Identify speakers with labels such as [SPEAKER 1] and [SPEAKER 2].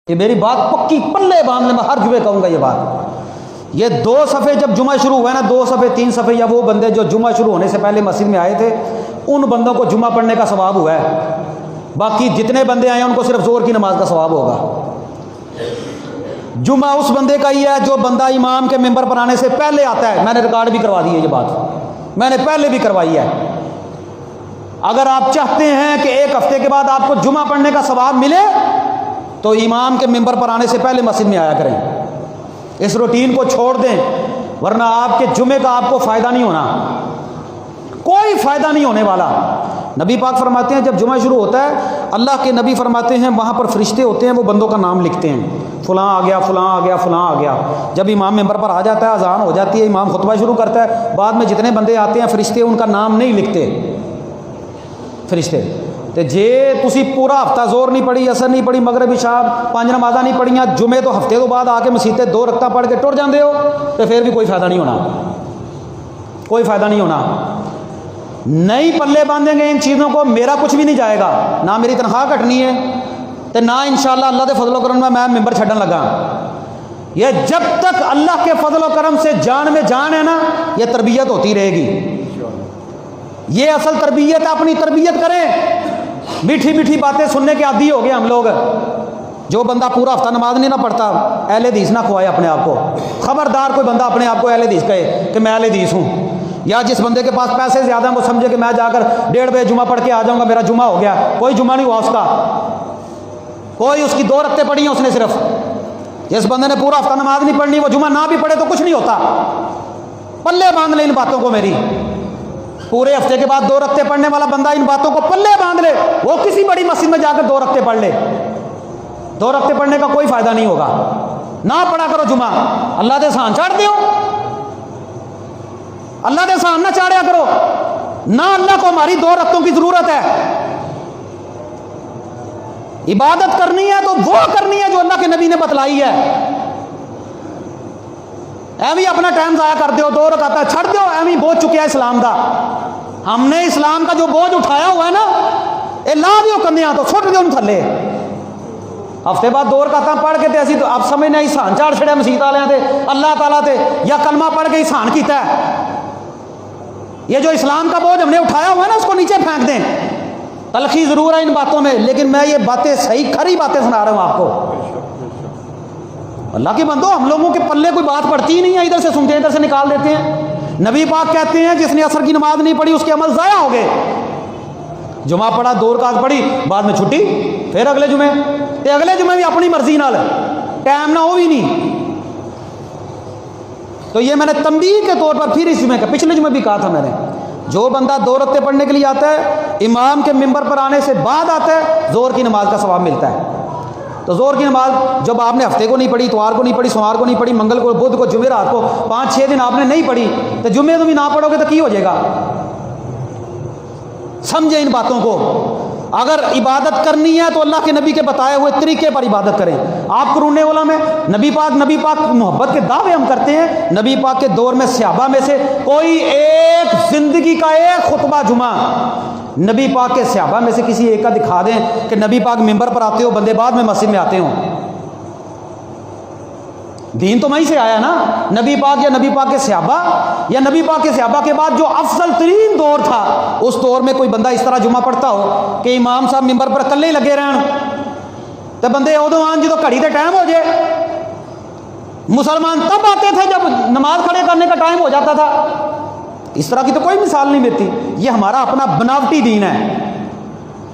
[SPEAKER 1] یہ میری بات پکی پلے باندھنے میں ہر جمعے کہوں گا یہ بات۔ یہ 2 صفحے جب جمعہ شروع ہوا ہے نا، 2 صفحے 3 صفحے، یا وہ بندے جو جمعہ شروع ہونے سے پہلے مسجد میں آئے تھے ان بندوں کو جمعہ پڑھنے کا ثواب ہوا ہے، باقی جتنے بندے آئے ہیں ان کو صرف ظہر کی نماز کا ثواب ہوگا۔ جمعہ اس بندے کا ہی ہے جو بندہ امام کے ممبر پر آنے سے پہلے آتا ہے۔ میں نے ریکارڈ بھی کروا دی ہے یہ بات، میں نے پہلے بھی کروائی ہے۔ اگر آپ چاہتے ہیں کہ 1 ہفتے کے بعد آپ کو جمعہ پڑھنے کا ثواب ملے تو امام کے ممبر پر آنے سے پہلے مسجد میں آیا کریں، اس روٹین کو چھوڑ دیں، ورنہ آپ کے جمعے کا آپ کو فائدہ نہیں ہونا، کوئی فائدہ نہیں ہونے والا۔ نبی پاک فرماتے ہیں جب جمعہ شروع ہوتا ہے اللہ کے نبی فرماتے ہیں وہاں پر فرشتے ہوتے ہیں، وہ بندوں کا نام لکھتے ہیں، فلاں آ گیا، فلاں آ گیا، فلاں آ گیا۔ جب امام ممبر پر آ جاتا ہے، اذان ہو جاتی ہے، امام خطبہ شروع کرتا ہے، بعد میں جتنے بندے آتے ہیں فرشتے ان کا نام نہیں لکھتے فرشتے۔ تو جے تسی پورا ہفتہ زور نہیں پڑھی، اثر نہیں پڑھی، مغرب عشاء 5 نمازاں نہیں پڑھیاں، جمعے تو ہفتے تو بعد آ کے مسیح 2 رکعتاں پڑھ کے ٹر جاندے ہو، تو پھر بھی کوئی فائدہ نہیں ہونا، کوئی فائدہ نہیں ہونا۔ نہیں پلے باندھیں گے ان چیزوں کو، میرا کچھ بھی نہیں جائے گا، نہ میری تنخواہ کٹنی ہے تو نہ انشاءاللہ اللہ دے فضل و کرم میں ممبر چھڈن لگا۔ یہ جب تک اللہ کے فضل و کرم سے جان میں جان ہے نا، یہ تربیت ہوتی رہے گی۔ یہ اصل تربیت ہے، اپنی تربیت کریں۔ میٹھی میٹھی باتیں سننے کے عادی ہو گئے ہم لوگ۔ جو بندہ پورا ہفتہ نماز نہیں نہ پڑھتا، اہل حدیث نہ کھوائے اپنے آپ کو۔ خبردار کوئی بندہ اپنے آپ کو اہل حدیث کہے کہ میں اہل حدیث ہوں، یا جس بندے کے پاس پیسے زیادہ ہیں وہ سمجھے کہ میں جا کر 1:30 بجے جمعہ پڑھ کے آ جاؤں گا، میرا جمعہ ہو گیا۔ کوئی جمعہ نہیں ہوا اس کا، کوئی اس کی 2 رکعتیں پڑھی ہیں اس نے صرف۔ جس بندے نے پورا ہفتہ نماز نہیں پڑھنی، وہ جمعہ نہ بھی پڑھے تو کچھ نہیں ہوتا۔ پلے باندھ لے ان باتوں کو میری، پورے ہفتے کے بعد 2 رکعتیں پڑھنے والا بندہ ان باتوں کو پلے باندھ لے، وہ کسی بڑی مسجد میں جا کر 2 رکعتیں پڑھ لے، 2 رکعتیں پڑھنے کا کوئی فائدہ نہیں ہوگا۔ نہ پڑھا کرو جمعہ، اللہ دے سان چاڑ دیو، اللہ دے سان نہ چاڑیا کرو۔ نہ اللہ کو ہماری 2 رکعتوں کی ضرورت ہے، عبادت کرنی ہے تو وہ کرنی ہے جو اللہ کے نبی نے بتلائی ہے۔ ایویں اپنا ٹائم ضائع کر دیو، 2 رکعتیں چھڑ دیو، ایویں بوجھ چکیا اسلام دا۔ ہم نے اسلام کا جو بوجھ اٹھایا ہوا ہے نا، اے لا دیو کندیاں تو سٹ دیو تھلے۔ ہفتے بعد 2 رکعتاں پڑھ کے تے اسی تو اب سمجھنے احسان چاڑ چھڑیا مسیت والےاں تے اللہ تعالیٰ تے، یا کلمہ پڑھ کے احسان کیتا ہے۔ یہ جو اسلام کا بوجھ ہم نے اٹھایا ہوا ہے نا، اس کو نیچے پھینک دیں۔ تلخی ضرور ہے ان باتوں میں، لیکن میں یہ باتیں صحیح کھری باتیں سنا رہا ہوں آپ کو۔ اللہ کے بندو، ہم لوگوں کے پلے کوئی بات پڑتی ہی نہیں ہے، ادھر سے سنتے ہیں ادھر سے نکال دیتے ہیں۔ نبی پاک کہتے ہیں جس نے عصر کی نماز نہیں پڑھی اس کے عمل ضائع ہو گئے۔ جمعہ پڑھا، 2 رکعت پڑھی، بعد میں چھٹی، پھر اگلے جمعے تے اگلے جمعے بھی اپنی مرضی نال، ٹائم نہ ہو بھی نہیں۔ تو یہ میں نے تنبیہ کے طور پر پھر اس جمعے کا، پچھلے جمعے بھی کہا تھا میں نے، جو بندہ 2 رکعتیں پڑھنے کے لیے آتا ہے، امام کے ممبر پر آنے سے بعد آتا ہے، ظہر کی نماز کا ثواب ملتا ہے۔ تو ظہر کی نماز جب آپ نے ہفتے کو نہیں پڑھی، اتوار کو نہیں پڑھی، سوموار کو نہیں پڑھی، منگل کو، بدھ کو، جمعرات کو، 5-6 دن آپ نے نہیں پڑھی، تو جمعے تو بھی نہ پڑھو گے تو کی ہو جائے گا؟ سمجھیں ان باتوں کو۔ اگر عبادت کرنی ہے تو اللہ کے نبی کے بتائے ہوئے طریقے پر عبادت کریں۔ آپ قرون اولا میں نبی پاک محبت کے دعوے ہم کرتے ہیں، نبی پاک کے دور میں صحابہ میں سے کوئی ایک زندگی کا ایک خطبہ جمعہ نبی پاک کے صحابہ میں سے کسی ایک کا دکھا دیں کہ نبی پاک ممبر پر آتے ہو، بندے بعد میں مسجد میں آتے ہوں۔ دین تو وہیں سے آیا نا، نبی پاک یا نبی پاک کے صحابہ، یا نبی پاک کے صحابہ کے بعد جو افضل ترین دور تھا، اس دور میں کوئی بندہ اس طرح جمعہ پڑھتا ہو کہ امام صاحب ممبر پر کلے ہی لگے رہن تو بندے ادو آن جدو گھڑی تے ٹائم ہو جائے۔ مسلمان تب آتے تھے جب نماز کھڑے کرنے کا ٹائم ہو جاتا تھا۔ اس طرح کی تو کوئی مثال نہیں ملتی۔ یہ ہمارا اپنا بناوٹی دین ہے۔